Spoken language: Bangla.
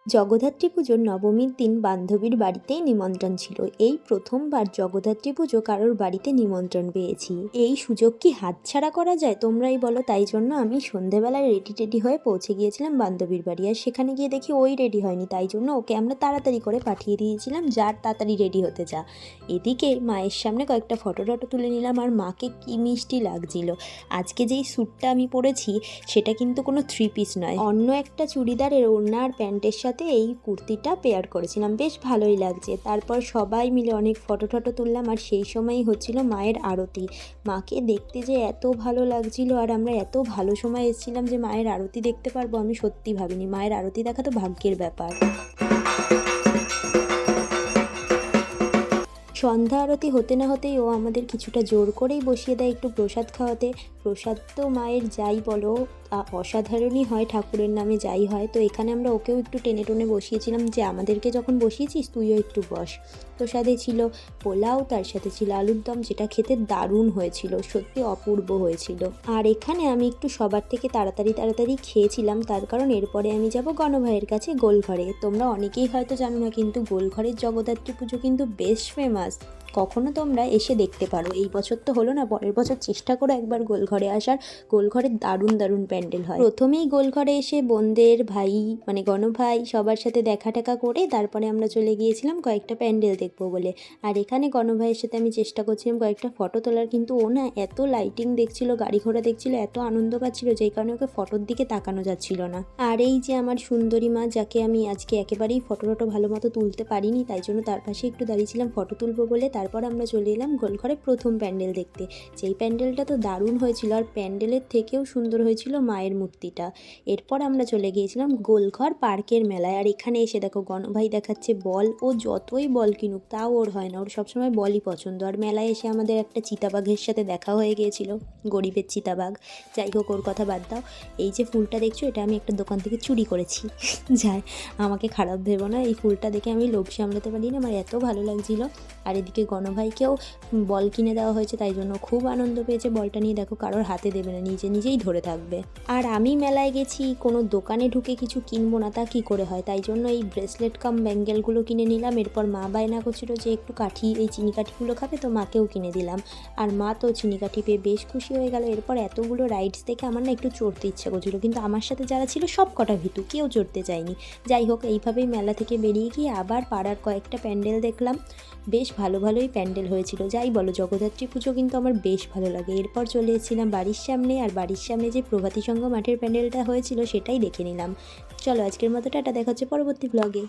জগদ্ধাত্রী পুজোর নবমীর দিন বান্ধবীর বাড়িতেই নিমন্ত্রণ ছিল। এই প্রথমবার জগদ্ধাত্রী পুজো কারোর বাড়িতে নিমন্ত্রণ পেয়েছি। এই সুযোগ কি হাতছাড়া করা যায় তোমরাই বলো। তাই জন্য আমি সন্ধেবেলায় রেডি হয়ে পৌঁছে গিয়েছিলাম বান্ধবীর বাড়ি। আর সেখানে গিয়ে দেখি ওই রেডি হয়নি, তাই জন্য ওকে আমরা তাড়াতাড়ি করে পাঠিয়ে দিয়েছিলাম, যার তাড়াতাড়ি রেডি হতে যা। এদিকে মায়ের সামনে কয়েকটা ফটো তুলে নিলাম। আর মাকে কি মিষ্টি লাগছিল। আজকে যেই স্যুটটা আমি পরেছি সেটা কিন্তু কোনো 3 পিস নয়, অন্য একটা চুড়িদারের ওড়না আর প্যান্টের সাথে এই কুর্তিটা পেয়ার করেছিলাম, বেশ ভালোই লাগছে। তারপর সবাই মিলে অনেক ফটো তুললাম। আর সেই সময়ই হচ্ছিল মায়ের আরতি। মাকে দেখতে যে এত ভালো লাগছিল, আর আমরা এত ভালো সময় এসেছিলাম যে মায়ের আরতি দেখতে পারবো আমি সত্যি ভাবিনি। মায়ের আরতি দেখা তো ভাগ্যের ব্যাপার। সন্ধ্যা আরতি হতে না হতেই ও আমাদের কিছুটা জোর করেই বসিয়ে দেয় একটু প্রসাদ খাওয়াতে। প্রসাদ তো মায়ের যাই বলো অসাধারণই হয়, ঠাকুরের নামে যাই হয়। তো এখানে আমরা ওকেও একটু টেনে বসিয়েছিলাম যে আমাদেরকে যখন বসিয়েছিস তুইও একটু বস। প্রসাদে ছিল পোলাও, তার সাথে ছিল আলুর দম, যেটা খেতে দারুণ হয়েছিল, সত্যি অপূর্ব হয়েছিল। আর এখানে আমি একটু সবার থেকে তাড়াতাড়ি খেয়েছিলাম, তার কারণ এরপরে আমি যাব গণভাইয়ের কাছে গোলঘরে। তোমরা অনেকেই হয়তো জানো না, কিন্তু গোলঘরের জগদ্ধাত্রী পুজো কিন্তু বেশ ফেমাস। কখনো তোমরা এসে দেখতে পারো। এই বছর তো হলো না, পরের বছর চেষ্টা করো একবার গোলঘরে আসার। গোলঘরের দারুণ প্যান্ডেল হয়। প্রথমেই গোলঘরে এসে বোনদের ভাই মানে গণভাই সবার সাথে দেখা করে তারপরে আমরা চলে গিয়েছিলাম কয়েকটা প্যান্ডেল দেখবো বলে। আর এখানে গণভাইয়ের সাথে আমি চেষ্টা করছিলাম কয়েকটা ফটো তোলার, কিন্তু ও না এত লাইটিং দেখছিল, গাড়ি ঘোড়া দেখছিল, এত আনন্দ পাচ্ছিল, যেই কারণে ওকে ফটোর দিকে তাকানো যাচ্ছিল না। আর এই যে আমার সুন্দরী মা, যাকে আমি আজকে একেবারেই ফটো ভালো মতো তুলতে পারিনি, তাই জন্য তার পাশে একটু দাঁড়িয়েছিলাম ফটো তুলবো বলে। তারপর আমরা চলে এলাম গোলঘরে প্রথম প্যান্ডেল দেখতে। যেই প্যান্ডেলটা তো দারুণ হয়েছিল, আর প্যান্ডেলের থেকেও সুন্দর হয়েছিল মায়ের মূর্তিটা। এরপর আমরা চলে গিয়েছিলাম গোলঘর পার্কের মেলায়। আর এখানে এসে দেখো গণভাই দেখাচ্ছে বল। ও যতই বল কিনুক তাও ওর হয় না, ওর সবসময় বলই পছন্দ। আর মেলায় এসে আমাদের একটা চিতাবাঘের সাথে দেখা হয়ে গিয়েছিল, গরিবের চিতাবাঘ। যাই হোক, ওর কথা বাদ দাও। এই যে ফুলটা দেখছো, এটা আমি একটা দোকান থেকে চুরি করেছি। যাই, আমাকে খারাপ ভেবো না, এই ফুলটা দেখে আমি লোভ সামলাতে পারি না, আমার এত ভালো লাগছিল। আর এদিকে গণভাইকেও বল কিনে দেওয়া হয়েছে, তাই জন্য খুব আনন্দ পেয়েছে। বলটা নিয়ে দেখো কারোর হাতে দেবে না, নিজেই ধরে থাকবে। আর আমি মেলায় গেছি, কোনো দোকানে ঢুকে কিছু কিনবো না তা কী করে হয়, তাই জন্য এই ব্রেসলেট কাম ব্যাঙ্গেলগুলো কিনে নিলাম। এরপর মা বায়না করছিল যে একটু কাঠি, এই চিনি কাঠিগুলো খাবে, তো মাকেও কিনে দিলাম। আর মা তো চিনি কাঠি পেয়ে বেশ খুশি হয়ে গেল। এরপর এতগুলো রাইডস দেখে আমার না একটু চড়তে ইচ্ছা করছিল, কিন্তু আমার সাথে যারা ছিল সব কটা ভীতু, কেউ চড়তে চায়নি। যাই হোক, এইভাবেই মেলা থেকে বেরিয়ে গিয়ে আবার পাড়ার কয়েকটা প্যান্ডেল দেখলাম। বেশ ভালোই প্যান্ডেল হয়েছিল। যাই বলো, জগদ্ধাত্রী পুজো কিন্তু আমার বেশ ভালো লাগে। এরপর চলে এসেছিলাম বাড়ির সামনে, আর বাড়ির সামনে যে প্রভাতী সংঘ মাঠের প্যান্ডেলটা হয়েছিল সেটাই দেখে নিলাম। চলো, আজকের মতো টাটা, দেখা হচ্ছে পরবর্তী ব্লগে।